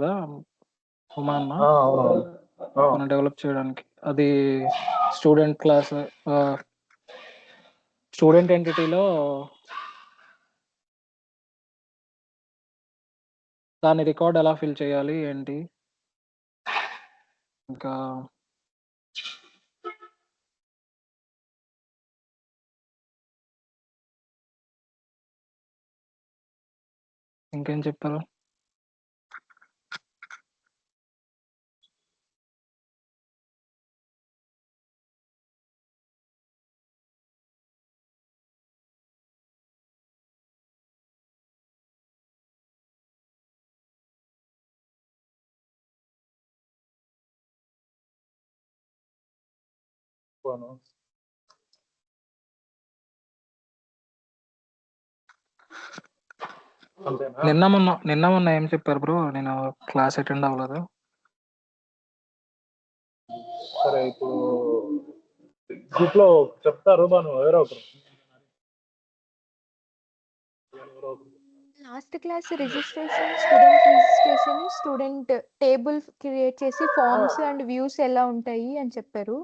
కదా ఉమా అన్న అవునవును. మనం డెవలప్ చేయడానికి. అది స్టూడెంట్ క్లాస్ స్టూడెంట్ ఎంటిటీలో దాని రికార్డ్ ఎలా ఫిల్ చేయాలి ఏంటి, ఇంకా ఇంకేం చెప్పారు? అవును. అంతేనా? నిన్న మొన్న ఏం చెప్పారు బ్రో? నేను క్లాస్ అటెండ్ అవ్వలేదు. సరే, ఇప్పుడు గ్రూప్ లో చెప్తారు మనం ఎవరో ఒకరు. Last class registration, student table create చేసి ఫార్మ్స్ అండ్ వ్యూస్ ఎలా ఉంటాయి అని చెప్పారు.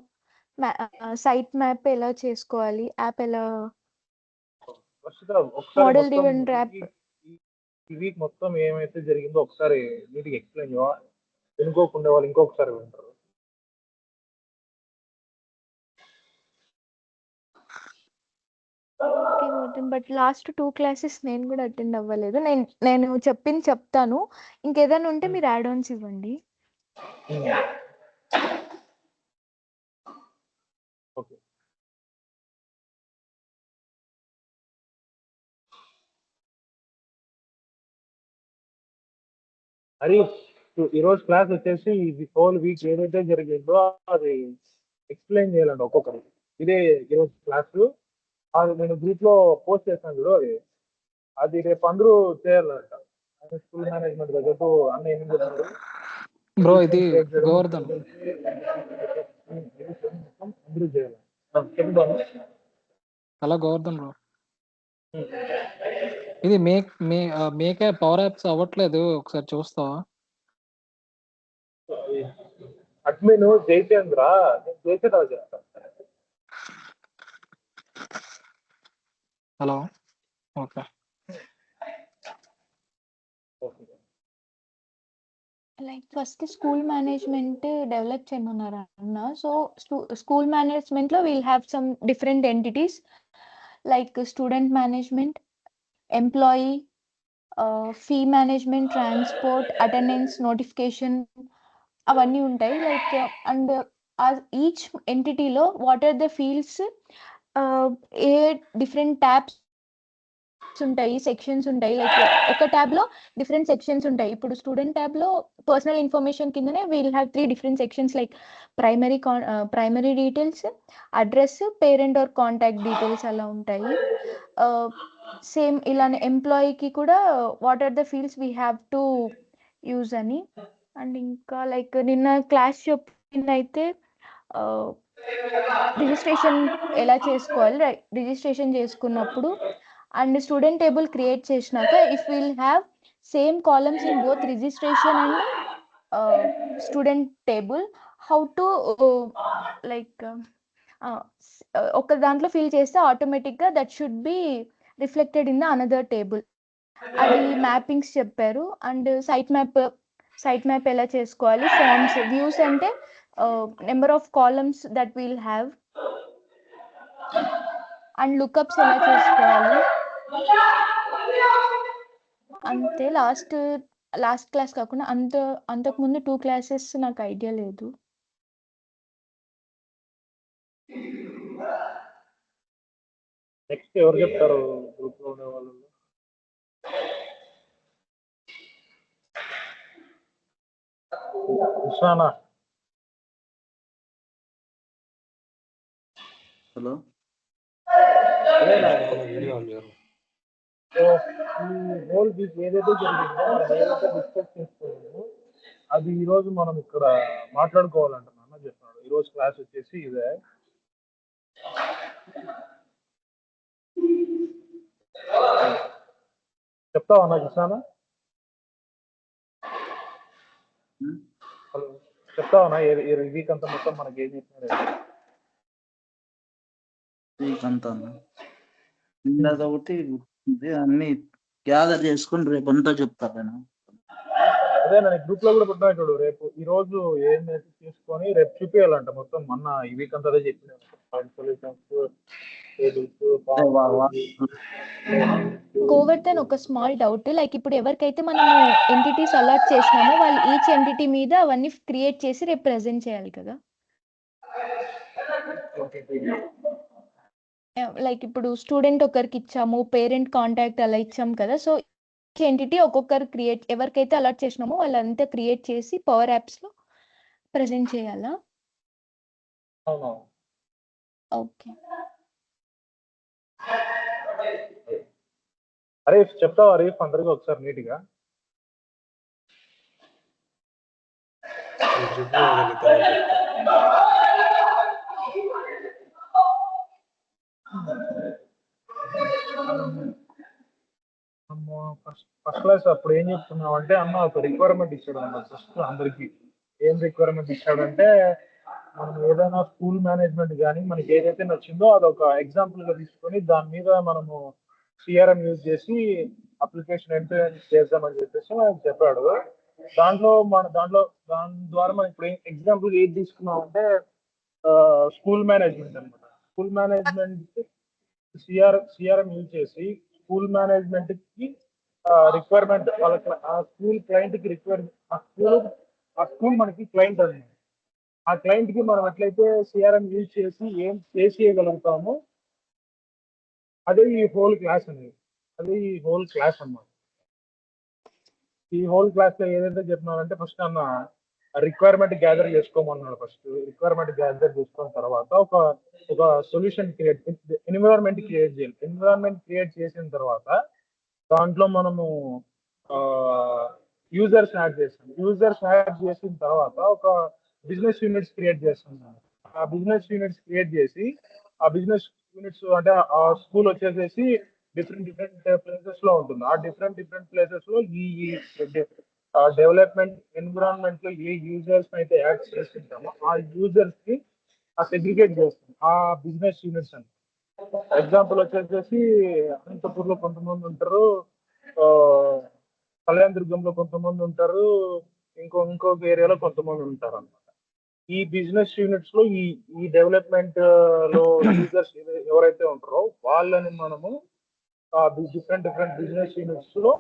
సైట్ మ్యాప్ ఎలా చేసుకోవాలి, యాప్ ఎలా వర్షిత, ఒకసారి మోడల్ మొత్తం డ్రివెన్ యాప్. ఈ వీక్ మొత్తం ఏమైతే జరిగిందో ఒకసారి మీటింగ్ ఎక్స్ప్లెయిన్ చేయవా? వినుకోకుండా వాళ్ళు ఇంకొకసారి వింటారు. బట్ లాస్ట్ 2 క్లాసెస్ నేను కూడా అటెండ్ అవ్వలేదు. నేను చెప్తాను. ఇంకేదైనా ఉంటే మీరు యాడ్ ఆన్స్ ఇవ్వండి. ఓకే. అది ఈరోజు క్లాస్ వచ్చేసి ఇది హోల్ వీక్ ఏదైతే జరిగిందో అది ఎక్స్ప్లెయిన్ చేయాలండి ఒక్కొక్కరు. ఇదే ఈరోజు క్లాస్. అది నేను గ్రూప్ లో పోస్ట్ చేస్తాను చూడు, అది రేపు అందరూ చేయాలంట. స్కూల్ మేనేజ్మెంట్ దగ్గర అన్న ఏం చెప్తున్నారు బ్రో? ఇది గోవర్ధన్. అందరూ చేయాలి. చెప్తాను. హలో గోవర్ధన్ బ్రో, ఇది మేకే పవర్ యాప్స్ అవ్వట్లేదు, ఒకసారి చూస్తావా? అడ్మిన్ జైతేంద్ర, నేను చేసేదా చేస్తాను. Hello, okay. Like first school management develop చేయమన్నారు అన్న. సో స్కూల్ మేనేజ్మెంట్ లో will have some different entities like student management, employee, fee management, transport, attendance, notification అవన్నీ ఉంటాయి. లైక్ అండ్ ఈచ్ ఎంటిటీలో వాట్ ఆర్ ద ఫీల్డ్స్, ఏ different tabs ఉంటాయి, sections ఉంటాయి. Like ఒక ట్యాబ్ లో డిఫరెంట్ సెక్షన్స్ ఉంటాయి. ఇప్పుడు స్టూడెంట్ ట్యాబ్ లో పర్సనల్ ఇన్ఫర్మేషన్ కిందనే we'll have 3 different sections like primary details, address, parent or contact details అలా ఉంటాయి. సేమ్ ఇలానే ఎంప్లాయీకి కూడా what are the fields we have to use అని. అండ్ ఇంకా లైక్ నిన్న క్లాస్ చెప్పిందైతే రిజిస్ట్రేషన్ ఎలా చేసుకోవాలి, రిజిస్ట్రేషన్ చేసుకున్నప్పుడు అండ్ స్టూడెంట్ టేబుల్ క్రియేట్ చేసినాక if will have same columns in both registration and student table, how to like ఒక దాంట్లో ఫిల్ చేస్తే ఆటోమేటిక్గా that should be reflected in the another table. అది మ్యాపింగ్స్ చెప్పారు. అండ్ సైట్ మ్యాప్ ఎలా చేసుకోవాలి, forms, views అంటే number of columns that will have, and lookups ఎలా చేసుకోవాలి. అంతే. లాస్ట్ క్లాస్ కాకుండా అంతకుముందు 2 క్లాసెస్ నాకు ఐడియా లేదు. నెక్స్ట్ ఎవరు చెప్తారు గ్రూప్ లో ఉండే వాళ్ళు? కృష్ణానా? హలో, హోల్ వీక్ ఏదైతే జరిగిందో మనం ఏదైతే డిస్కస్ చేసుకున్నామో అది ఈరోజు మనం ఇక్కడ మాట్లాడుకోవాలంట. నాన్న చెప్పినాడు ఈరోజు క్లాస్ వచ్చేసి ఇదే. చెప్తావా నాకు ఇస్తానా? హలో, చెప్తావా ఈ వీక్ అంతా మొత్తం మనకి ఏం చెప్పినారు? వీక్ అంతా ఒకటి అన్ని గ్యాదర్ చేసుకుని రేపు అంతా చెప్తాను. అదే నేను గ్రూప్ లో కూడా పెట్టినా చూడు, రేపు ఈ రోజు ఏం తీసుకొని రేపు చూపించాలంట మొత్తం. మొన్న ఈ వీక్ అంతా అదే చెప్పిన సొల్యూషన్స్, గోవర్ధన్, ఒక స్మాల్ డౌట్. లైక్ ఇప్పుడు ఎవరికైతే మనము ఎంటిటీస్ అలాట్ చేసినామో వాళ్ళు ఈచ్ ఎంటిటీ మీద అవన్నీ క్రియేట్ చేసి రేపు ప్రెజెంట్ చేయాలి కదా. లైక్ ఇప్పుడు స్టూడెంట్ ఒకరికి ఇచ్చాము, పేరెంట్ కాంటాక్ట్ అలా ఇచ్చాము కదా. సో ఈచ్ ఎంటిటీ ఒక్కొక్కరు క్రియేట్, ఎవరికైతే అలాట్ చేసినామో వాళ్ళంతా క్రియేట్ చేసి పవర్ యాప్స్ లో ప్రెజెంట్ చేయాలా? ఓకే. హరీఫ్ చెప్తావా? హరీఫ్ అందరికీ ఒకసారి నీట్ గా. ఫస్ట్ క్లాస్ అప్పుడు ఏం చెప్తున్నావు అంటే, అన్న ఒక రిక్వైర్మెంట్ ఇచ్చాడు అన్న ఫస్ట్ అందరికి. ఏం రిక్వైర్మెంట్ ఇచ్చాడంటే, మనం ఏదైనా స్కూల్ మేనేజ్మెంట్ కానీ మనకి ఏదైతే నచ్చిందో అదొక ఎగ్జాంపుల్ గా తీసుకొని దాని మీద మనము సిఆర్ఎం యూజ్ చేసి అప్లికేషన్ ఎండ్ చేద్దామని చెప్పేసి మనకు చెప్పాడు. దాని ద్వారా మనం ఇప్పుడు ఎగ్జాంపుల్ ఏది తీసుకున్నాం అంటే స్కూల్ మేనేజ్మెంట్ అనమాట. స్కూల్ మేనేజ్మెంట్ సిఆర్ఎం యూజ్ చేసి స్కూల్ మేనేజ్మెంట్ కి రిక్వైర్మెంట్ వాళ్ళకి, ఆ స్కూల్ క్లయింట్ కి రిక్వైర్మెంట్, ఆ స్కూల్ మనకి క్లయింట్ అనమాట. ఆ క్లయింట్ కి మనం ఎట్లయితే సిఆర్ఎం యూజ్ చేసి ఏం చేసేయగలుగుతామో అదే ఈ హోల్ క్లాస్ అనేది. అదే ఈ హోల్ క్లాస్ అన్నమాట. ఈ హోల్ క్లాస్ లో ఏదైతే చెప్పినారంటే, ఫస్ట్ అన్న రిక్వైర్మెంట్ గ్యాదర్ చేసుకోమన్నాడు. ఫస్ట్ రిక్వైర్మెంట్ గ్యాదర్ చేసుకున్న తర్వాత ఒక సొల్యూషన్ క్రియేట్, ఎన్విరాన్మెంట్ క్రియేట్ చేయాలి. ఎన్విరాన్మెంట్ క్రియేట్ చేసిన తర్వాత దాంట్లో మనము యూజర్స్ యాడ్ చేస్తాం. యూజర్స్ యాడ్ చేసిన తర్వాత ఒక బిజినెస్ యూనిట్స్ క్రియేట్ చేస్తున్నాం. ఆ బిజినెస్ యూనిట్స్ క్రియేట్ చేసి, ఆ బిజినెస్ యూనిట్స్ అంటే ఆ స్కూల్ వచ్చేసేసి డిఫరెంట్ ప్లేసెస్ లో ఉంటుంది. ఆ డిఫరెంట్ ప్లేసెస్ లో ఈ డెవలప్మెంట్ ఎన్విరాన్మెంట్ లో ఏ యూజర్స్ అయితే యాడ్ చేస్తుంటామో ఆ యూజర్స్ కి ఆ సెగ్రిగేట్ చేస్తుంది ఆ బిజినెస్ యూనిట్స్ అని. ఎగ్జాంపుల్ వచ్చేసేసి అనంతపూర్ లో కొంతమంది ఉంటారు, కళ్యాణ దుర్గంలో కొంతమంది ఉంటారు, ఇంకొక ఏరియాలో కొంతమంది ఉంటారు అన్నమాట. ఈ బిజినెస్ యూనిట్స్ లో ఈ డెవలప్మెంట్ లో యూజర్స్ ఎవరైతే ఉంటారో వాళ్ళని మనము డిఫరెంట్ బిజినెస్ యూనిట్స్ లో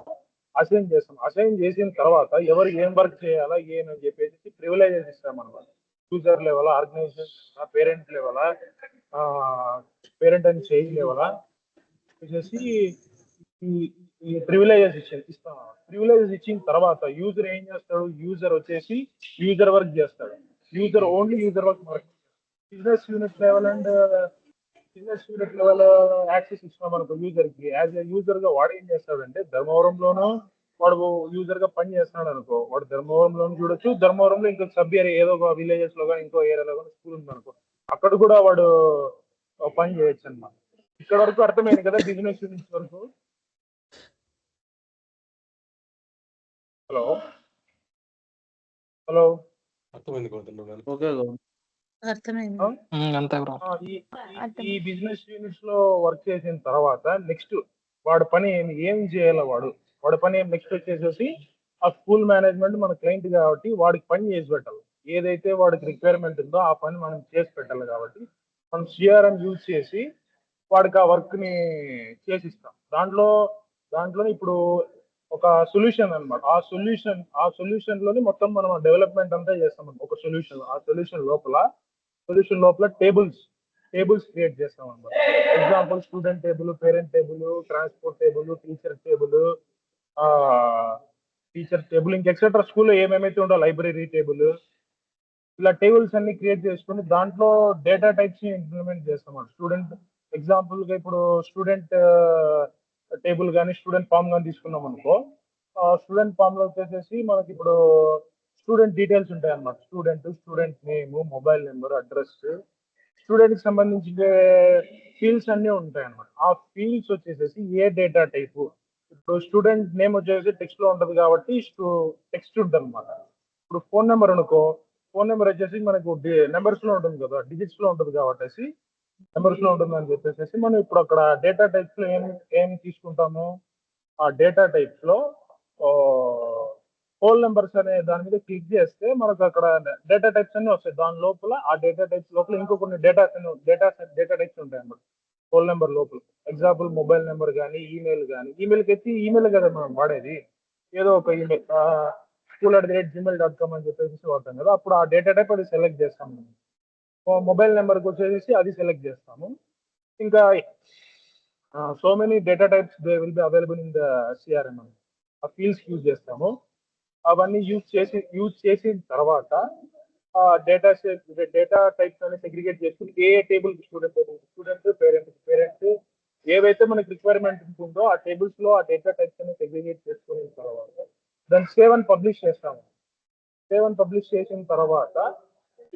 అసైన్ చేస్తాం. అసైన్ చేసిన తర్వాత ఎవరు ఏం వర్క్ చేయాలా ఏమని చెప్పేసి ప్రివిలైజెస్ ఇస్తాం అనమాట. User level, organisation, parent level, parent and child level వచ్చేసి ఈ ప్రివిలైజెస్ ఇస్తాం. ప్రివిలైజెస్ ఇచ్చిన తర్వాత యూజర్ ఏం చేస్తాడు? యూజర్ వచ్చేసి యూజర్ వర్క్ చేస్తాడు. Only user work. Business unit level access ఇచ్చినాం అనుకో యూజర్ కి. యాజ్ ఎ యూజర్ గా వాడు ఏం చేస్తాడంటే, ధర్మవరంలోనూ వాడు యూజర్ గా పని చేస్తున్నాడు అనుకో, వాడు ధర్మవరంలోనూ చూడొచ్చు, ధర్మవరంలో ఇంకో సబ్ ఏరియా ఏదో ఒక విలేజెస్ లో కానీ ఇంకో ఏరియాలో కానీ స్కూల్ ఉంది అనుకో, అక్కడ కూడా వాడు పని చేయొచ్చు అన్నమాట. ఇక్కడ వరకు అర్థమైంది కదా బిజినెస్ యూనిట్స్ వరకు? హలో ఓకే అంతే బ్రో. ఈ బిజినెస్ యూనిట్స్ లో వర్క్ చేసిన తర్వాత నెక్స్ట్ వాడి పని ఏం చేయాలి? వాడి పని నెక్స్ట్ వచ్చేసేసి ఆ స్కూల్ మేనేజ్మెంట్ మన క్లయింట్ కాబట్టి వాడికి పని చేసి పెట్టాలి. ఏదైతే వాడికి రిక్వైర్మెంట్ ఉందో ఆ పని మనం చేసి పెట్టాలి. కాబట్టి మనం సిఆర్ఎం యూజ్ చేసి వాడికి ఆ వర్క్ ని చేసిస్తాం. దాంట్లో ఇప్పుడు ఒక సొల్యూషన్ అనమాట. ఆ సొల్యూషన్ లోని మొత్తం మనం డెవలప్మెంట్ అంతా చేస్తాం. ఒక సొల్యూషన్ లోపల టేబుల్స్ క్రియేట్ చేస్తాం అనమాట. Example student table, parent table, transport table, teacher table, ఇంక ఎక్సెట్రా స్కూల్లో ఏమేమైతే ఉండో లైబ్రరీ టేబుల్, ఇలా టేబుల్స్ అన్ని క్రియేట్ చేసుకుని దాంట్లో డేటా టైప్స్ ని ఇంప్లిమెంట్ చేస్తాం. స్టూడెంట్ ఎగ్జాంపుల్ గా ఇప్పుడు స్టూడెంట్ టేబుల్ కానీ స్టూడెంట్ ఫామ్ కానీ తీసుకున్నాం అనుకో, స్టూడెంట్ ఫామ్ లో వచ్చేసేసి మనకి ఇప్పుడు స్టూడెంట్ డీటెయిల్స్ ఉంటాయి అన్నమాట. Student name, mobile number, address, student కి సంబంధించిన ఫీల్డ్స్ అన్ని ఉంటాయి అన్నమాట. ఆ ఫీల్డ్స్ వచ్చేసేసి ఏ డేటా టైపు, ఇప్పుడు స్టూడెంట్ నేమ్ వచ్చేసి టెక్స్ట్ లో ఉంటది కాబట్టి టెక్స్ట్ ఉంటుంది అనమాట. ఇప్పుడు ఫోన్ నెంబర్ అనుకో, ఫోన్ నెంబర్ వచ్చేసి మనకు నెంబర్స్ లో ఉంటుంది కదా, డిజిట్స్ లో ఉంటుంది కాబట్టి నెంబర్స్ లో ఉంటుంది అని చెప్పేసి మనం ఇప్పుడు అక్కడ డేటా టైప్స్ లో ఏం తీసుకుంటాము, ఆ డేటా టైప్స్ లో హోల్ నెంబర్స్ అనే దాని మీద క్లిక్ చేస్తే మనకు అక్కడ డేటా టైప్స్ అన్ని వస్తాయి. దాని లోపల ఆ డేటా టైప్స్ లోపల ఇంకో కొన్ని డేటా టైప్స్ ఉంటాయి అన్నమాట హోల్ నెంబర్ లోపల. ఎగ్జాంపుల్ మొబైల్ నెంబర్ కానీ, ఈమెయిల్ కానీ. ఈమెయిల్కి అయితే ఈమెయిల్ కదా మనం వాడేది, ఏదో ఒక ఈమెయిల్ school@gmail.com అని చెప్పేసి వాడతాం కదా, అప్పుడు ఆ డేటా టైప్ అది సెలెక్ట్ చేస్తాం. మొబైల్ నెంబర్కి వచ్చేసి అది సెలెక్ట్ చేస్తాము. ఇంకా so many data types they will be available in the CRM. ఆ ఫీల్డ్స్ యూజ్ చేస్తాము. అవన్నీ యూజ్ చేసిన తర్వాత డేటా టైప్స్ అనేది సెగ్రిగేట్ చేసుకుని ఏ టేబుల్ స్టూడెంట్ పేరెంట్ ఏవైతే మనకి రిక్వైర్మెంట్ ఉంటుందో ఆ టేబుల్స్ లో ఆ డేటా టైప్స్ అనేది సెగ్రిగేట్ చేసుకున్న తర్వాత దాన్ని సేవ్ అని పబ్లిష్ చేస్తాము. సేవ్ అని పబ్లిష్ చేసిన తర్వాత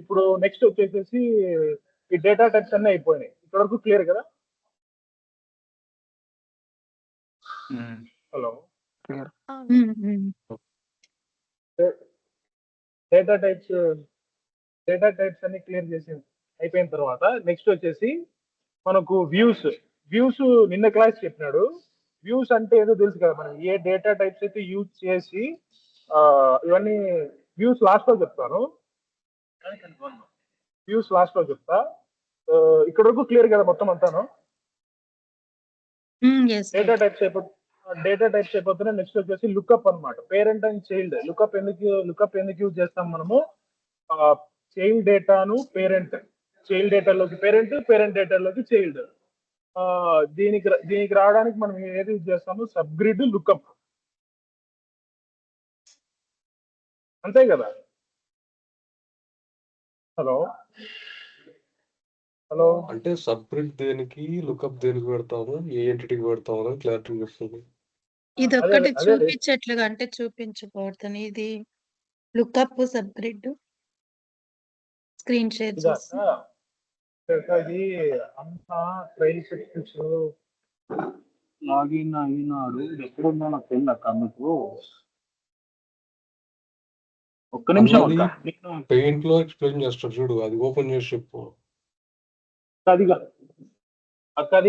ఇప్పుడు నెక్స్ట్ వచ్చేసేసి ఈ డేటా టైప్స్ అన్నీ అయిపోయినాయి. ఇక్కడ వరకు క్లియర్ కదా? హలో, డేటా టైప్స్ అన్ని క్లియర్ చేసి అయిపోయిన తర్వాత నెక్స్ట్ వచ్చేసి మనకు వ్యూస్ నిన్న క్లాస్ చెప్పినాడు. వ్యూస్ అంటే ఏదో తెలుసు కదా, మనం ఏ డేటా టైప్స్ అయితే యూజ్ చేసి ఇవన్నీ వ్యూస్ లాస్ట్ లో చెప్తాను. చెప్తా. ఇక్కడ వరకు క్లియర్ కదా మొత్తం అంతాను? డేటా టైప్స్ అయిపోతున్నాయి. నెక్స్ట్ వచ్చేసి లుక్అప్ అన్నమాట. పేరెంట్ అండ్ చైల్డ్ లుక్అప్ ఎందుకు యూజ్ చేస్తాం మనము? చైల్డ్ డేటాను చైల్డ్ డేటాలోకి పేరెంట్ డేటాలోకి చైల్డ్. దీనికి రావడానికి మనం ఏది యూజ్ చేస్తాము? సబ్గ్రిడ్ లుక్అప్, అంతే కదా? హలో అంటే సబ్గ్రిడ్ దేనికి, లుకప్ దేనికి పెడతాము, ఏ ఎంటిటీకి పెడతాము అని క్లారిటీ వస్తుంది. ఇది అదే ఒక్కటి అదే చూపించట్లుగా అంటే చూపించబోతుంది. ఇది లుక్అప్ సబ్గ్రిడ్ స్క్రీన్ షేర్ చేసి ఇది అంతా ట్రైల్ సెక్షన్స్ లాగిన్ అయినాడు. ఎక్కడుందో నాకు తెలియదు అక్క. మీకు ఒక్క నిమిషం అన్నది అక్క, పెయింట్ లో ఎక్స్ప్లెయిన్ చేస్తారు చూడు, అది ఓపెన్ చేసి చెప్పు. అది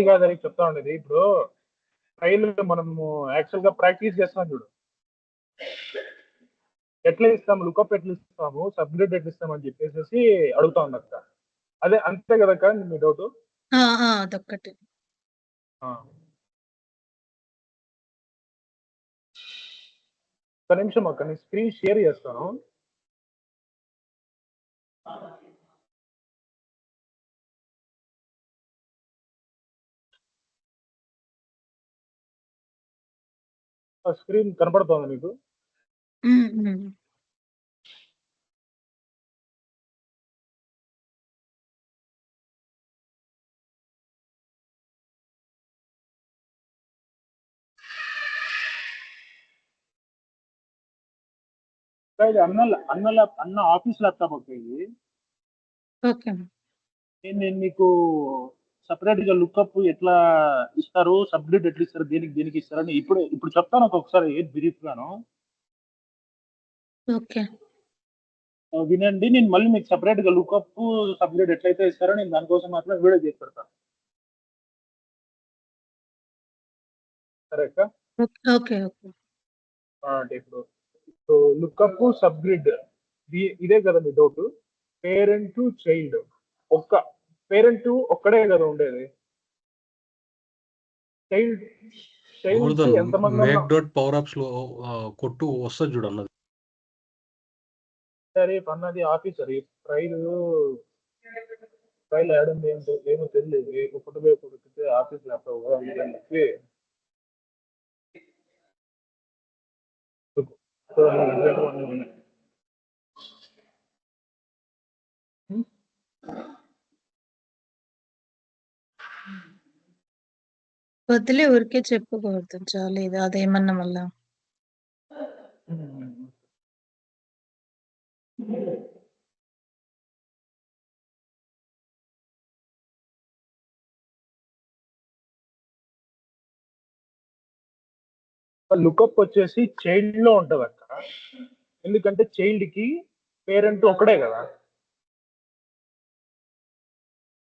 కాదని చెప్తా ఉండేది. ఇప్పుడు ట్రైల్ మనము యాక్చువల్ గా ప్రాక్టీస్ చేస్తాం చూడు, ఎట్లా ఇస్తాము, లుకప్ ఎట్లా ఇస్తాము, సబ్గ్రిడ్ ఎట్లా ఇస్తాము అని చెప్పేసి అడుగుతా ఉంది అక్క. అదే అంతే కదక్క మీ డౌట్? అదొక్కటి. ఒక నిమిషం అక్క, నేను స్క్రీన్ షేర్ చేస్తాను. స్క్రీన్ కనపడుతోంది మీకు? అన్న ఆఫీస్ ల్యాప్టాప్ ఒక ఇది. నేను మీకు సపరేట్ గా లుక్అప్ ఎట్లా ఇస్తారు, సబ్గ్రిడ్ ఎట్లా ఇస్తారు, దేనికి ఇస్తారని ఇప్పుడు చెప్తాను ఒక్కొక్కసారి బ్రీఫ్ గాను. వినండి. నేను మళ్ళీ మీకు సపరేట్ గా లుక్అప్ సబ్గ్రిడ్ ఎట్లయితే ఇస్తారో నేను దానికోసం మాత్రం వీడియో చేసి పెడతాను. సరే అక్క? అంటే ఇప్పుడు లుక్అప్ సబ్గ్రిడ్ ఇదే కదా మీ డౌట్? పేరెంట్ చైల్డ్ పేరెంట్ ఒక్కడే కదా ఉండేది. చైల్డ్ ఎంతమంది మేక్ డాట్ పవర్ అప్స్ లో కొట్టు వస్తుంది చూడు అన్నది. సరే అన్నది ఆఫీసర్ ట్రైల్ యాడ్ ఉంది ఏమో తెలియదు. ఒకటి ఆఫీస్ ల్యాప్టాప్ చెప్పి వదిలే ఊరికే చెప్పకూడదు. చాలేదు అదేమన్నా మళ్ళా. లుక్అప్ వచ్చేసి చైల్డ్ లో ఉంటది అక్క. ఎందుకంటే చైల్డ్ కి పేరెంట్ ఒకడే కదా.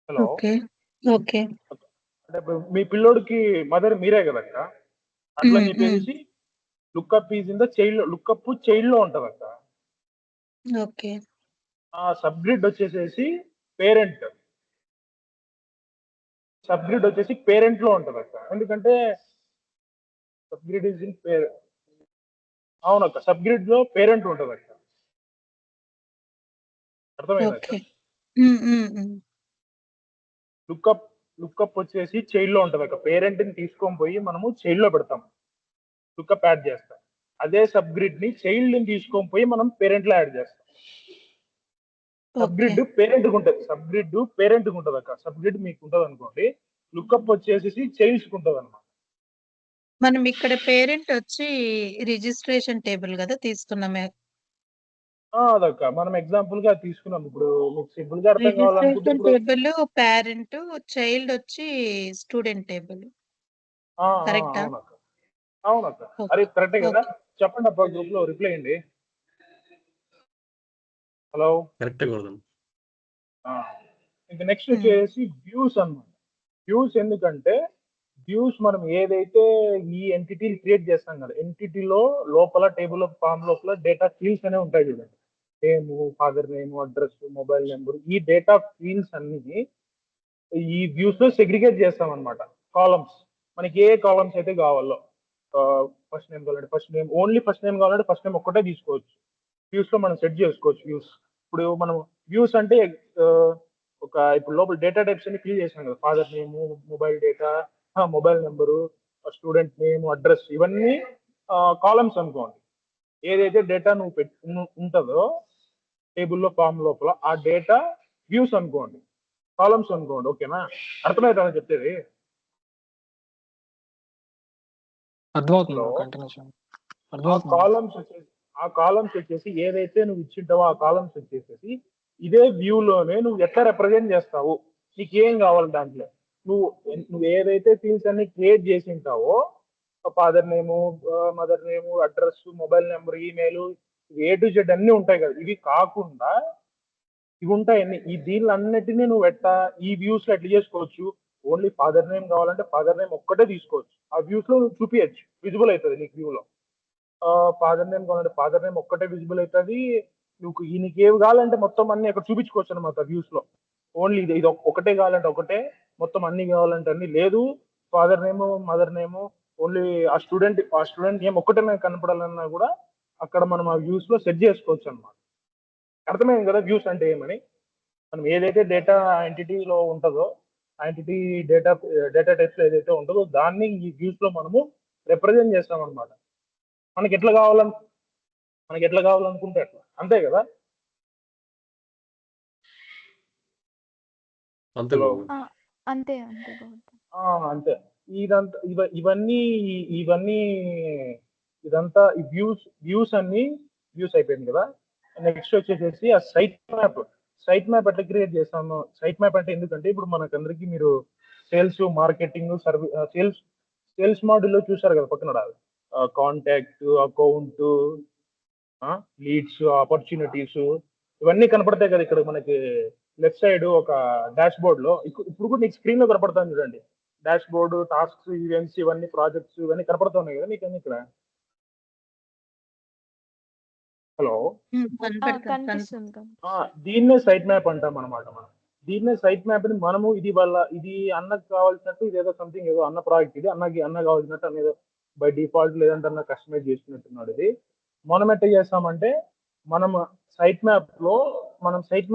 Hello, okay. ఓకే. అంటే ఇప్పుడు మీ పిల్లోడికి మదర్ మీరే కదా అక్క. అట్లా అని చెప్పేసి lookup is in the child, lookup child లో ఉంటది అక్క. ఓకే. ఆ సబ్ గ్రిడ్ వచ్చేసేసి పేరెంట్, సబ్ గ్రిడ్ వచ్చేసి పేరెంట్ లో ఉంటది అక్క. ఎందుకంటే sub grid is in parent. అవునక్క, సబ్ గ్రిడ్ లో పేరెంట్ ఉంటది అక్క. అర్థమైంది అక్క. ఓకే. లుక్అప్ లుక్అప్ వచ్చేసి చైల్డ్ లో ఉంటది అక్క. పేరెంట్ ని తీసుకొని పోయి మనము చైల్డ్ లో పెడతాం, లుక్అప్ యాడ్ చేస్తాం. అదే సబ్ గ్రిడ్ ని చైల్డ్ ని తీసుకొని పోయి మనం పేరెంట్ లో యాడ్ చేస్తాం. Sub okay. గ్రిడ్ పేరెంట్ కి ఉంటది, సబ్ గ్రిడ్ పేరెంట్ కి ఉంటది అక్క. సబ్ గ్రిడ్ మీకు ఉంటది అనుకోండి, లుక్అప్ వచ్చేసి చైల్డ్స్ కి ఉంటది అన్నమాట. మనం ఇక్కడ పేరెంట్ వచ్చి రిజిస్ట్రేషన్ టేబుల్ కదా తీసుకున్నామే. అదక్క మనం ఎగ్జాంపుల్ గా తీసుకున్నాం. ఇప్పుడు మీకు సింపుల్ గా అర్థం కావాలనుకుంటే రిజిస్ట్రేషన్ ఇప్పుడు టేబుల్ పేరెంట్, చైల్డ్ వచ్చి స్టూడెంట్ టేబుల్. కరెక్టా? అవునక్క, అవునక్క. ఓకే. అరే కరెక్టే కదా. ఓకే. చెప్పండి అప్ప, గ్రూప్ లో రిప్లై అండి. హలో, కరెక్టే కొడదాం. ఇంకా నెక్స్ట్ వచ్చేసి వ్యూస్ అన్నమాట. వ్యూస్ ఎందుకంటే వ్యూస్ మనం ఏదైతే ఈ ఎంటిటీని క్రియేట్ చేస్తాం కదా, ఎంటిటీలో లోపల టేబుల్ ఆఫ్ ఫామ్ లోపల డేటా ఫీల్డ్స్ అనేవి ఉంటాయి చూడండి. Name, father name, address, mobile number, ఈ డేటా ఫీల్డ్స్ అన్ని ఈ వ్యూస్ లో సెగ్రిగేట్ చేస్తాం అనమాట. కాలమ్స్, మనకి ఏ కాలమ్స్ అయితే కావాలో, ఫస్ట్ నేమ్ కావాలంటే first name, only first name కావాలంటే ఫస్ట్ నేమ్ ఒక్కటే తీసుకోవచ్చు. వ్యూస్ లో మనం సెట్ చేసుకోవచ్చు వ్యూస్. ఇప్పుడు మనం వ్యూస్ అంటే ఒక ఇప్పుడు లోపల డేటా టైప్స్ అన్ని ఫిల్ చేసాం కదా, father name, mobile data, mobile number, student name, address, ఇవన్నీ కాలమ్స్ అనుకోండి. ఏదైతే డేటా నువ్వు ఉంటుందో టేబుల్లో ఫామ్ లోపల ఆ డేటా వ్యూస్ అనుకోండి, కాలమ్స్ అనుకోండి. ఓకేనా, అర్థమవుతుందని చెప్పేది. అర్థమవుతుంది హలో, కంటిన్యూషన్ ఆ అర్థమవుతుంది. కాలమ్స్ వచ్చేసి ఏదైతే నువ్వు ఇచ్చింటావో ఆ కాలమ్స్ వచ్చేసేసి ఇదే వ్యూలోనే నువ్వు ఎట్లా రిప్రజెంట్ చేస్తావు, నీకు ఏం కావాలి దాంట్లో. నువ్వు ఏదైతే ఫీల్డ్స్ అన్ని క్రియేట్ చేసి ఉంటావో, father name, mother name, address, mobile number, email, A to Z అన్ని ఉంటాయి కదా. ఇవి కాకుండా ఇవి ఉంటాయి అన్ని, ఈ దీనిలో అన్నిటినీ నువ్వు ఎట్లా ఈ వ్యూస్ లో ఎట్లా చేసుకోవచ్చు. ఓన్లీ ఫాదర్ నేమ్ కావాలంటే ఫాదర్ నేమ్ ఒక్కటే తీసుకోవచ్చు, ఆ వ్యూస్ లో నువ్వు చూపించచ్చు, విజిబుల్ అవుతుంది నీకు వ్యూలో. ఫాదర్ నేమ్ కావాలంటే ఫాదర్ నేమ్ ఒక్కటే విజిబుల్ అవుతుంది. నువ్వు నీకు ఏవి కావాలంటే మొత్తం అన్ని అక్కడ చూపించుకోవచ్చు అనమాట వ్యూస్ లో. ఓన్లీ ఇది ఒకటే కావాలంటే ఒకటే, మొత్తం అన్ని కావాలంటే అన్ని లేదు. Father name, mother name, only ఆ స్టూడెంట్ నేమ్ ఒక్కటే మనకు కనపడాలన్నా కూడా అక్కడ మనం ఆ వ్యూస్ లో సెట్ చేసుకోవచ్చు అనమాట. అర్థమైంది కదా వ్యూస్ అంటే ఏమని. మనం ఏదైతే డేటా ఎంటిటీలో ఉంటుందో ఆ ఎంటిటీ డేటా టైప్స్ లో ఏదైతే ఉంటుందో దాన్ని ఈ వ్యూస్ లో మనము రిప్రజెంట్ చేస్తాం అనమాట. మనకి ఎట్లా కావాలనుకుంటే అట్లా, అంతే కదా. అంతే హలో, కొడదాం. అంతే అంతే గౌతమ్. అంతే. ఇదంతా ఇవన్నీ ఇవన్నీ ఇదంతా ఈ వ్యూస్ అన్ని వ్యూస్ అయిపోయింది కదా. నెక్స్ట్ వచ్చేసేసి ఆ సైట్ మ్యాప్ ఎట్లా క్రియేట్ చేస్తాము. సైట్ మ్యాప్ అంటే ఎందుకంటే ఇప్పుడు మనకందరికి మీరు సేల్స్, మార్కెటింగ్, సేల్స్ మోడల్లో చూసారు కదా పక్కన కాంటాక్ట్, అకౌంట్, లీడ్స్, ఆపర్చునిటీస్, ఇవన్నీ కనపడతాయి కదా ఇక్కడ మనకి లెఫ్ట్ సైడ్ ఒక డాష్ బోర్డ్ లో. ఇప్పుడు కూడా నీకు స్క్రీన్ లో కనపడతాను చూడండి, డాష్ బోర్డు, టాస్క్స్, ఈవెంట్స్, ఇవన్నీ ప్రాజెక్ట్స్ ఇవన్నీ కనపడుతున్నాయి కదా మీకు అన్ని ఇక్కడ. హలో, కనిపిస్తుంది. దీన్నే సైట్ మ్యాప్ అంటాం అనమాట. దీన్నే సైట్ మ్యాప్ ని మనము ఇది అన్నకు కావాల్సినట్టు ఇదేదో సంథింగ్ ఏదో అన్న ప్రాజెక్ట్, ఇది అన్న కావాల్సినట్టు అనేది బై డిఫాల్ట్ లేదంటే అన్న కస్టమైజ్ చేసుకున్నట్టున్నాడు. ఇది మనం ఎట్లా చేస్తామంటే మనం సైట్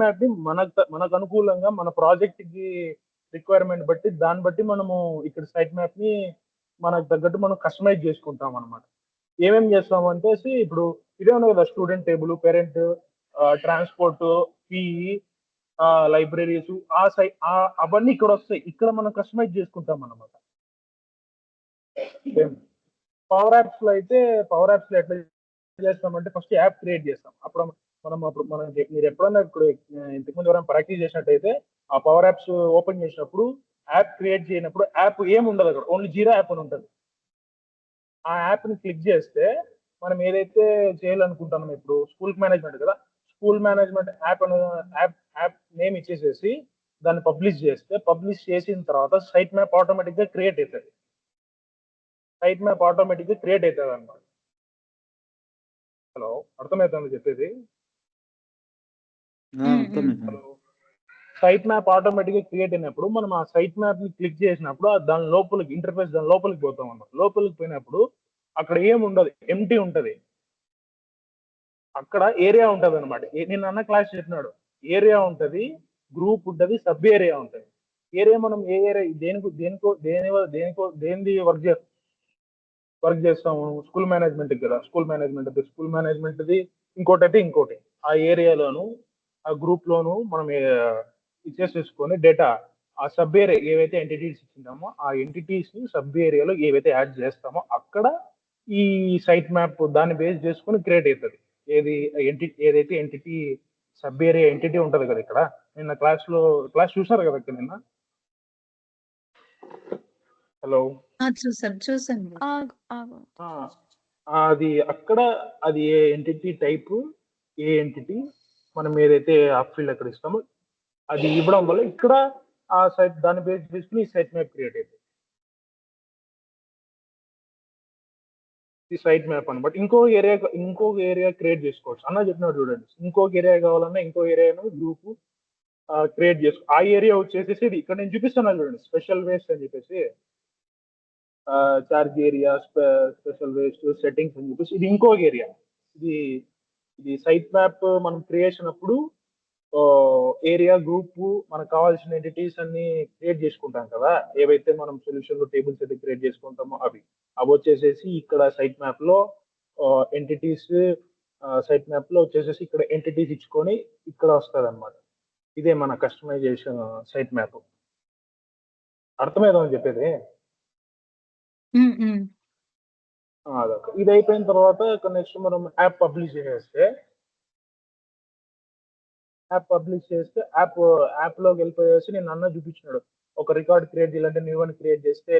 మ్యాప్ ని మనకు అనుకూలంగా మన ప్రాజెక్ట్ కి రిక్వైర్మెంట్ బట్టి దాన్ని బట్టి మనము ఇక్కడ సైట్ మ్యాప్ ని మనకు తగ్గట్టు మనం కస్టమైజ్ చేసుకుంటాం అనమాట. ఏమేమి చేస్తామంటే ఇప్పుడు ఇదే ఉన్నాయి కదా, student table, parent, transport, fee, libraries, అవన్నీ ఇక్కడ వస్తాయి. ఇక్కడ మనం కస్టమైజ్ చేసుకుంటాం అనమాట. పవర్ యాప్స్ లో ఎట్లా చేస్తామంటే ఫస్ట్ యాప్ క్రియేట్ చేస్తాం. అప్పుడు మనం మీరు ఎప్పుడన్నా ఇప్పుడు ఇంతకుముందు ఎవరైనా ప్రాక్టీస్ చేసినట్టయితే ఆ పవర్ యాప్స్ ఓపెన్ చేసినప్పుడు యాప్ క్రియేట్ చేయనప్పుడు యాప్ ఏమి ఉండదు, అక్కడ ఓన్లీ జీరో యాప్ అని ఉంటుంది. ఆ యాప్ ని క్లిక్ చేస్తే మనం ఏదైతే చేయాలనుకుంటున్నాం ఇప్పుడు స్కూల్ మేనేజ్మెంట్ కదా, స్కూల్ మేనేజ్మెంట్ యాప్ అనే యాప్ నేమ్ ఇచ్చేసేసి దాన్ని పబ్లిష్ చేస్తే, పబ్లిష్ చేసిన తర్వాత సైట్ మ్యాప్ ఆటోమేటిక్ గా క్రియేట్ అవుతుంది. సైట్ మ్యాప్ ఆటోమేటిక్ గా క్రియేట్ అవుతుంది అన్నమాట. హలో, అర్థమవుతుంది చెప్పేది? అర్థమైంది. సైట్ మ్యాప్ ఆటోమేటిక్ గా క్రియేట్ అయినప్పుడు మనం ఆ సైట్ మ్యాప్ ని క్లిక్ చేసినప్పుడు దాని లోపలికి ఇంటర్ఫేస్ దాని లోపలికి పోతాం అన్నమాట. లోపలికి పోయినప్పుడు అక్కడ ఏం ఉండదు, ఎంటీ ఉంటది. అక్కడ ఏరియా ఉంటది అనమాట. నేను అన్న క్లాస్ చెప్పినాడు, ఏరియా ఉంటది, గ్రూప్ ఉంటది, సబ్ ఏరియా ఉంటది. ఏరియా మనం ఏ ఏరియా దేనిది వర్క్ చేస్తాము, స్కూల్ మేనేజ్మెంట్ కదా, స్కూల్ మేనేజ్మెంట్ది ఇంకోటి ఆ ఏరియాలోను ఆ గ్రూప్ లోను మనం ఇచ్చేసేసుకొని డేటా ఆ సబ్ ఏరియా ఏవైతే ఎంటిటీస్ ఇచ్చింటామో ఆ ఎంటిటీస్ ని సబ్ ఏరియాలో ఏవైతే యాడ్ చేస్తామో అక్కడ ఈ సైట్ మ్యాప్ దాన్ని బేస్ చేసుకొని క్రియేట్ అవుతుంది. ఏదైతే ఎంటిటీ సబ్ ఏరియా ఎంటిటీ ఉంటది కదా, ఇక్కడ నిన్న క్లాస్ చూసారు కదా ఇక్కడ నిన్న. హలో, చూసాను. అది అక్కడ అది ఏ ఎంటిటీ టైప్, ఏ ఎంటిటీ మనం ఏదైతే ఆ ఫీల్డ్ అక్కడ ఇస్తామో అది ఇవ్వడం వల్ల ఇక్కడ ఆ సైట్ దాన్ని బేస్ చేసుకుని ఈ సైట్ మ్యాప్ క్రియేట్ అవుతుంది. ఈ సైట్ మ్యాప్ అనమాట. ఇంకో ఏరియా క్రియేట్ చేసుకోవచ్చు. అన్న చెప్పినాడు చూడండి, ఇంకొక ఏరియా కావాలన్నా ఇంకో ఏరియాను గ్రూప్ క్రియేట్ చేసుకో. ఆ ఏరియా వచ్చేసేసి ఇది ఇక్కడ నేను చూపిస్తున్నాను చూడండి, స్పెషల్ వేస్ట్ అని చెప్పేసి, charge area, special waste, settings అని చెప్పేసి ఇది ఇంకొక ఏరియా. ఇది సైట్ మ్యాప్ మనం క్రియేషన్ అప్పుడు ఏరియా, గ్రూప్, మనకు కావాల్సిన ఎంటిటీస్ అన్ని క్రియేట్ చేసుకుంటాం కదా, ఏవైతే మనం సొల్యూషన్ లో టేబుల్స్ అయితే క్రియేట్ చేసుకుంటామో అవి వచ్చేసేసి ఇక్కడ సైట్ మ్యాప్ లో ఎంటిటీస్, సైట్ మ్యాప్ లో వచ్చేసేసి ఇక్కడ ఎంటిటీస్ ఇచ్చుకొని ఇక్కడ వస్తుంది అనమాట. ఇదే మన కస్టమైజేషన్ సైట్ మ్యాప్. అర్థమైందని చెప్పేది? అదొక ఇది అయిపోయిన తర్వాత నెక్స్ట్ మనం యాప్ పబ్లిష్ చేస్తే యాప్ లోకి వెళ్ళిపోయేసి నేను అన్న చూపించినాడు, ఒక రికార్డ్ క్రియేట్ చేయాలంటే న్యూ వన్ క్రియేట్ చేస్తే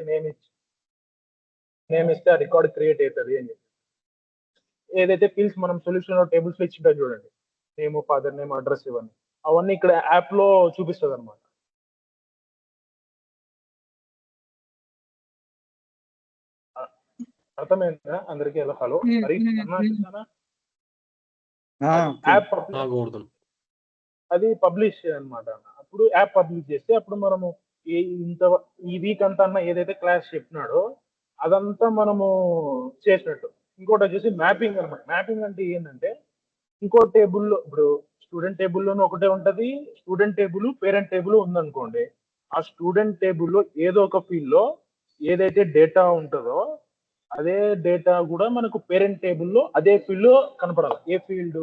నేమ్ ఇస్తే ఆ రికార్డ్ క్రియేట్ అవుతుంది అని చెప్పి. ఏదైతే ఫీల్డ్స్ మనం సొల్యూషన్ లో టేబుల్స్ లో ఇచ్చింటాం చూడండి, నేమ్, ఫాదర్ నేమ్, అడ్రస్, ఇవన్నీ అవన్నీ ఇక్కడ యాప్ లో చూపిస్తుంది అనమాట. అర్థమైందా అందరికీ? ఎలా? హలో హరి అన్న చూసానా? యాప్ అది పబ్లిష్ అనమాట. అప్పుడు యాప్ పబ్లిష్ చేస్తే అప్పుడు మనము ఈ వీక్ అంతా అన్న ఏదైతే క్లాస్ చెప్పినాడో అదంతా మనము చేసినట్టు. ఇంకోటి వచ్చేసి మ్యాపింగ్ అనమాట. మ్యాపింగ్ అంటే ఏంటంటే, ఇంకో టేబుల్లో ఇప్పుడు స్టూడెంట్ టేబుల్లోనూ ఒకటే ఉంటది, స్టూడెంట్ టేబుల్, పేరెంట్ టేబుల్ ఉందనుకోండి, ఆ స్టూడెంట్ టేబుల్లో ఏదో ఒక ఫీల్డ్ లో ఏదైతే డేటా ఉంటుందో అదే డేటా కూడా మనకు పేరెంట్ టేబుల్లో అదే ఫీల్డ్ లో కనపడాలి. ఏ ఫీల్డ్?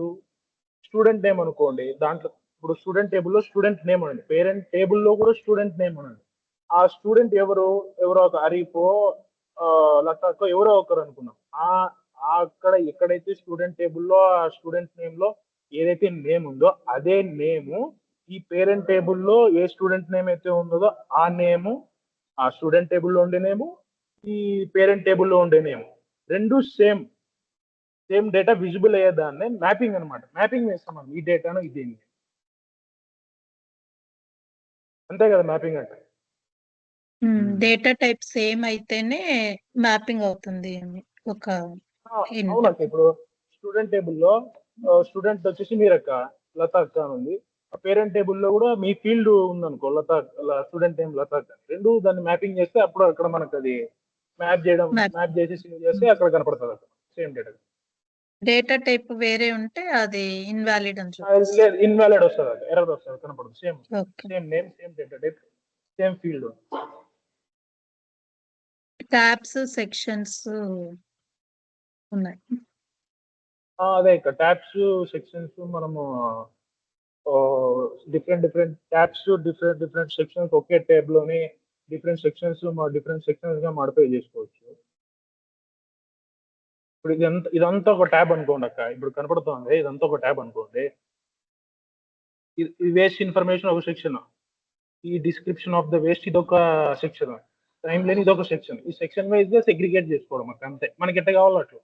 స్టూడెంట్ నేమ్ అనుకోండి, దాంట్లో ఇప్పుడు స్టూడెంట్ టేబుల్లో స్టూడెంట్ నేమ్ అనండి, పేరెంట్ టేబుల్లో కూడా స్టూడెంట్ నేమ్ అనండి. ఆ స్టూడెంట్ ఎవరో ఒక హరీఫో, లతాకో ఎవరో ఒకరు అనుకున్నాం. అక్కడ ఎక్కడైతే స్టూడెంట్ టేబుల్లో ఆ స్టూడెంట్ నేమ్ లో ఏదైతే నేమ్ ఉందో అదే నేము ఈ పేరెంట్ టేబుల్లో ఏ స్టూడెంట్ నేమ్ అయితే ఉందో ఆ నేము, ఆ స్టూడెంట్ టేబుల్లో ఉండే నేము, ఈ పేరెంట్ టేబుల్లో ఉండే నేము రెండు సేమ్ డేటా విజిబుల్ అయ్యేదాన్ని మ్యాపింగ్ అనమాట. మ్యాపింగ్ వేస్తాం మనం, ఈ డేటాను ఇది అంతే కదా మ్యాపింగ్ అంటే. డేటా టైప్ సేమ్ అయితేనే మ్యాపింగ్ అవుతుంది. ఒక అవునక్క, ఇప్పుడు స్టూడెంట్ టేబుల్లో స్టూడెంట్ వచ్చేసి మీరక్క, లత అక్క అని ఉంది. పేరెంట్ టేబుల్లో కూడా మీ ఫీల్డ్ ఉందనుకో, స్టూడెంట్ నేమ్ లత అక్క, రెండు దాన్ని మ్యాపింగ్ చేస్తే అప్పుడు అక్కడ మనకు అది మ్యాప్ చేసి సేవ్ చేస్తే అక్కడ కనపడుతుంది అక్కడ సేమ్ డేటా. డేటా టైప్ వేరే ఉంటే అది ఇన్వాలిడ్ అని లేదు, ఇన్వాలిడ్ వస్తుంది, ఎర్రర్ వస్తుంది, కనపడదు. Same name, same data type, same field. Tabs, sections ఉన్నాయి. అదే ఇక్కడ ట్యాబ్స్, సెక్షన్స్ మనము డిఫరెంట్ ట్యాబ్స్, డిఫరెంట్ సెక్షన్స్ ఒకే ట్యాబ్ లోని డిఫరెంట్ సెక్షన్స్ గా మాడిఫై చేసుకోవచ్చు. ఇప్పుడు ఇదంతా ఒక ట్యాబ్ అనుకోండి అక్క, ఇప్పుడు కనపడుతుంది ఇదంతా ఒక ట్యాబ్ అనుకోండి. ఈ వేస్ట్ ఇన్ఫర్మేషన్ ఒక సెక్షన్, ఈ డిస్క్రిప్షన్ ఆఫ్ ద వేస్ట్ ఇది ఒక సెక్షన్, టైం లైన్ ఇది ఒక సెక్షన్. ఈ సెక్షన్ వైజ్ గా సెగ్రిగేట్ చేసుకోవడం అక్క, అంతే. మనకి ఎట్లా కావాలో అట్లా.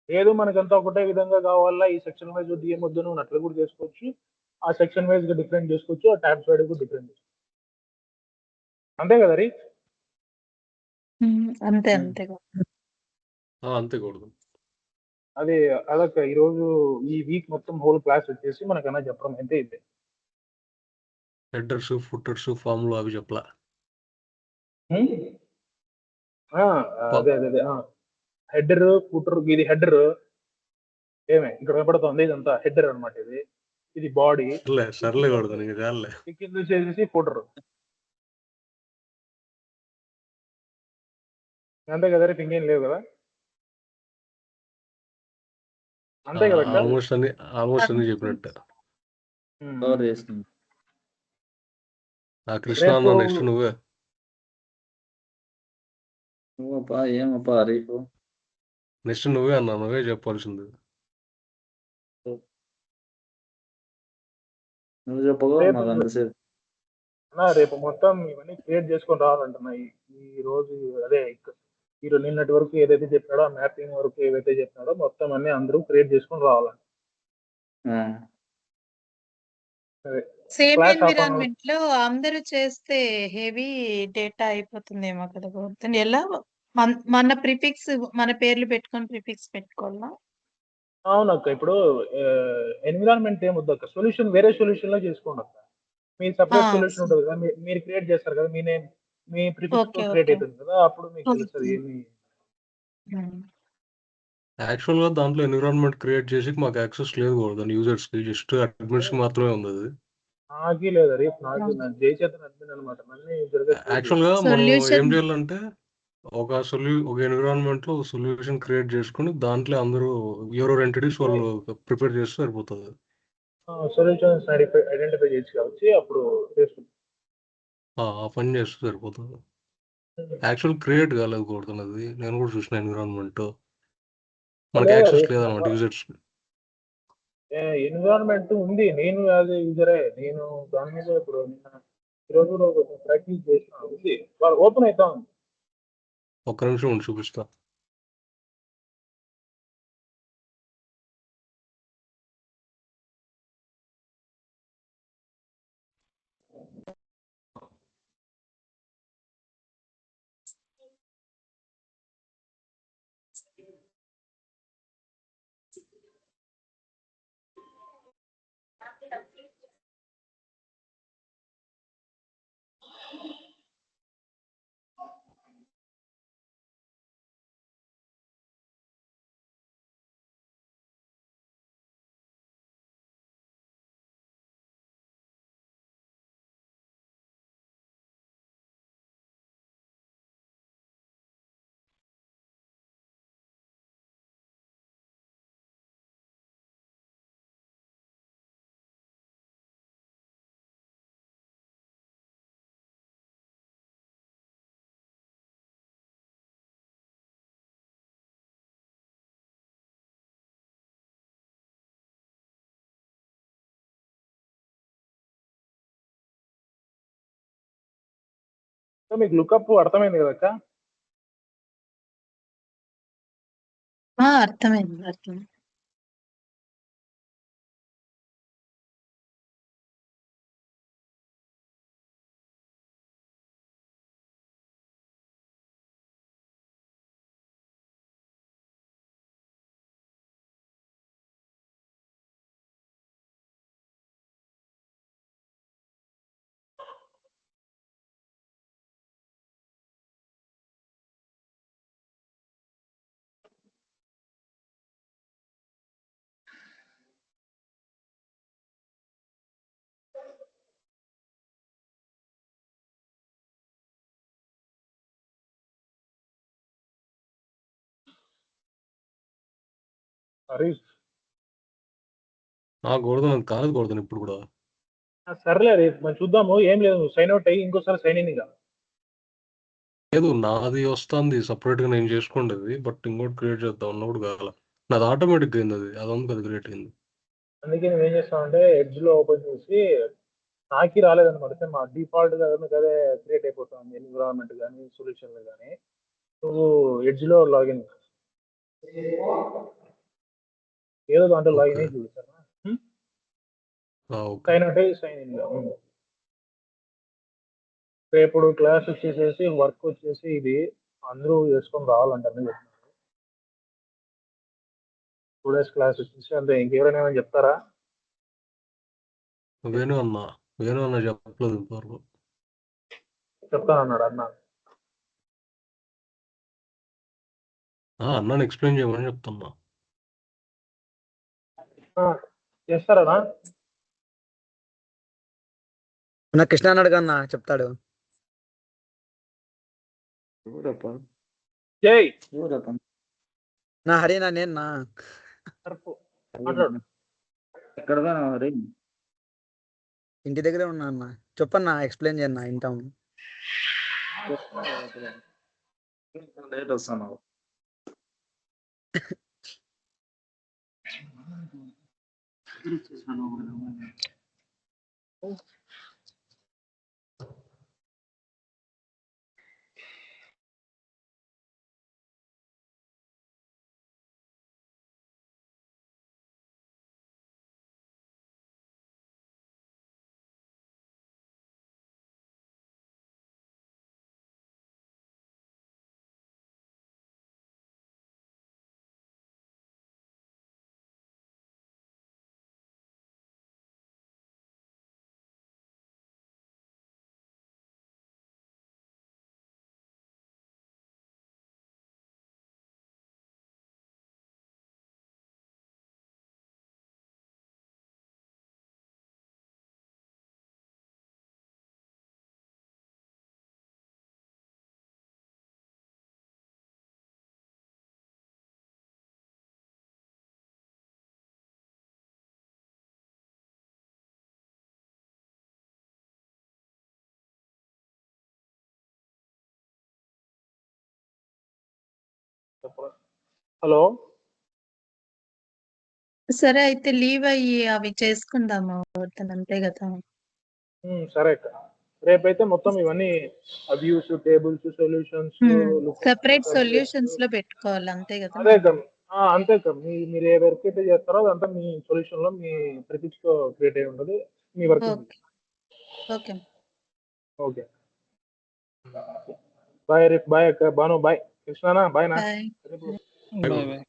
లేదు మనకంతా ఒకటే విధంగా కావాలా, ఈ సెక్షన్ వైజ్ వద్దు ఏమొద్దు నువ్వు అట్లా కూడా చేసుకోవచ్చు. ఆ సెక్షన్ వైజ్ గా డిఫరెంట్ చేసుకోవచ్చు, ఆ ట్యాబ్స్ వైడ్ కూడా డిఫరెంట్ చేసుకోవచ్చు. అంతే కదా రీ? అంతే అంతే. అంతే కూడదు. అది అదొక ఈరోజు ఈ వీక్ మొత్తం హోల్ క్లాస్ వచ్చేసి మనకన్నా చెప్పడం అయితే ఇదే. హెడర్స్, ఫుటర్స్, ఫార్ములా అవి చెప్పలా. అదే అదే అదే హెడర్ ఫుటర్. ఇది హెడర్ ఏమే ఇక్కడ కనపడుతుంది, ఇదంతా హెడర్ అనమాట. ఇది బాడీ. సర్లే కూడదు నీకు చాలే. కింద వచ్చేసి ఫుటర్. అంతే కదా రేపు ఇంకేం లేవు కదా? అంతే కదా? ఆల్మోస్ట్ అన్ని చెప్పినట్టు. కవర్ చేస్తుంది. కృష్ణ అన్న నెక్స్ట్ నువ్వే. ఏమప్పా రేపు నెక్స్ట్ నువ్వే అన్నా, నువ్వే చెప్పాల్సింది. నువ్వు చెప్పగా నాకు అంతసేపు. రేపు మొత్తం ఇవన్నీ క్రియేట్ చేసుకొని రావాలంటున్నా. ఈ రోజు అదే ఈరోజు నిన్నటి వరకు ఏదైతే చెప్పాడో, ఆ మ్యాపింగ్ వరకు ఏవైతే చెప్పినాడో మొత్తం అన్ని అందరూ క్రియేట్ చేసుకొని రావాలంట. సేమ్ Class ఎన్విరాన్మెంట్ లో అందరూ చేస్తే హెవీ డేటా అయిపోతుందేమో కదా గౌతమ్. ఎలా మన ప్రిఫిక్స్ మన పేర్లు పెట్టుకొని ప్రిఫిక్స్ పెట్టుకోవాలా? అవునక్క, ఇప్పుడు ఎన్విరాన్మెంట్ ఏమొద్దు అక్క, సొల్యూషన్ వేరే సొల్యూషన్ లో చేసుకోండి అక్క. మీ సపరేట్ సొల్యూషన్ ఉంటుంది కదా, మీరు క్రియేట్ చేస్తారు కదా, మీ నేమ్ మీ ప్రిఫిక్స్ తో క్రియేట్ అవుతుంది కదా, అప్పుడు మీకు తెలుస్తుంది ఏమి. యాక్చువల్ గా దాంట్లో ఎన్విరాన్మెంట్ క్రియేట్ చేసి మాకు యాక్సెస్ లేదు కూడా యూజర్స్ కి, జస్ట్ అడ్మిన్స్ కి మాత్రమే ఉంది అది. నాకే లేదా రేపు నాకు జయచేతన్ అడ్మిన్ అనమాట. యాక్చువల్ గా మనం ఏం చేయాలంటే ఒక ఎన్విరాన్మెంట్ లో సొల్యూషన్ క్రియేట్ చేసుకుని దాంట్లో అందరూ ఎవరెవరు ఎంటిటీస్ వాళ్ళు ప్రిపేర్ చేస్తే సరిపోతుంది. సొల్యూషన్స్ ఐడెంటిఫై చేసి కాబట్టి అప్పుడు ఆ పని చేస్తే సరిపోతుంది. యాక్చువల్ క్రియేట్ కాలేదు కోరుతున్నది, నేను కూడా చూసిన ఎన్విరాన్మెంట్ మనకి యాక్సెస్ లేదన్నమాట యూజర్స్. ఎన్విరాన్మెంట్ ఉంది, నేను యాజ్ యూజరే నేను దాని మీద ఇప్పుడు ఈరోజు కూడా ప్రాక్టీస్ చేసిన ఉంది, ఓపెన్ అవుతా ఉంది. ఒక్క నిమిషం ఉండి చూపిస్తా. మీకు లుకప్ అర్థమైంది కదక్క? అర్థమైంది అర్థమైంది. గోడదాను కాలేదు గోడదాను ఇప్పుడు కూడా. సర్లే రేపు మనం చూద్దాము. ఏం లేదు, సైన్ అవుట్ అయ్యి ఇంకోసారి సైన్ ఇన్ ఇక. లేదు నాది వస్తుంది సపరేట్ గా నేను చేసుకోండి, బట్ ఇంకోటి క్రియేట్ చేద్దాం అన్నప్పుడు కాల. నాది ఆటోమేటిక్ అయింది, అది ఉంది కదా క్రియేట్ అయింది. అందుకే నేను ఏం చేస్తానంటే ఎడ్జ్ లో ఓపెన్ చేసి, నాకి రాలేదన్నమాట, మా డిఫాల్ట్ గా అదే క్రియేట్ అయిపోతుంది ఎన్విరాన్మెంట్ కానీ సొల్యూషన్ కానీ. నువ్వు ఎడ్జ్ లో లాగిన్ ఏదో దాంట్లో లాగిన్ ఓకే అయ్యి చూడు సార్. ఓకే సైన్ అంటే సైన్ ఇన్. రేపు క్లాస్ వచ్చేసేసి వర్క్ వచ్చేసి ఇది అందరూ చేసుకొని రావాలంటారని చెప్తున్నారు. 2 days క్లాస్ వచ్చేసి అంతే. ఇంకెవరైనా ఏమైనా చెప్తారా? వేణు అన్న చెప్పలేదు ఇంతవరకు. చెప్తానన్నాడు అన్న. అన్నాను ఎక్స్ప్లెయిన్ చేయమని చెప్తున్నా. చేస్తారా? నా కృష్ణ అన్నాడు కన్నా చెప్తాడు. ఎవరప్పా జై ఎవరప్పా నా హరినా నేను నా మాట్లాడు. ఎక్కడ పోయినావు హరి? ఇంటి దగ్గరే ఉన్నా అన్న. చెప్పన్నా ఎక్స్ప్లెయిన్ చేయన్నా వింటాం. లేట్ వస్తున్నావు. హలో, సరే అయితే లీవ్ అయ్యి అవి చేసుకుందాము అంతే కదా. సరే అక్క. రేపైతే మొత్తం ఇవన్నీ abuse, tables, solutions, separate solutions లో పెట్టుకోవాలి అంతే కదా. అదే అక్క. అంతే అక్క. మీరు ఏ వర్క్ అయితే చేస్తారో అదంతా మీ సొల్యూషన్ లో మీ ప్రిఫిక్స్ తో క్రియేట్ అయి ఉంటుంది. మీ వర్క్. Okay okay. బాయ్ రేపు. బాయ్ అక్క. బాను బాయ్. కృష్ణనా బాయ్ నా. బాయ్. Bye bye bye.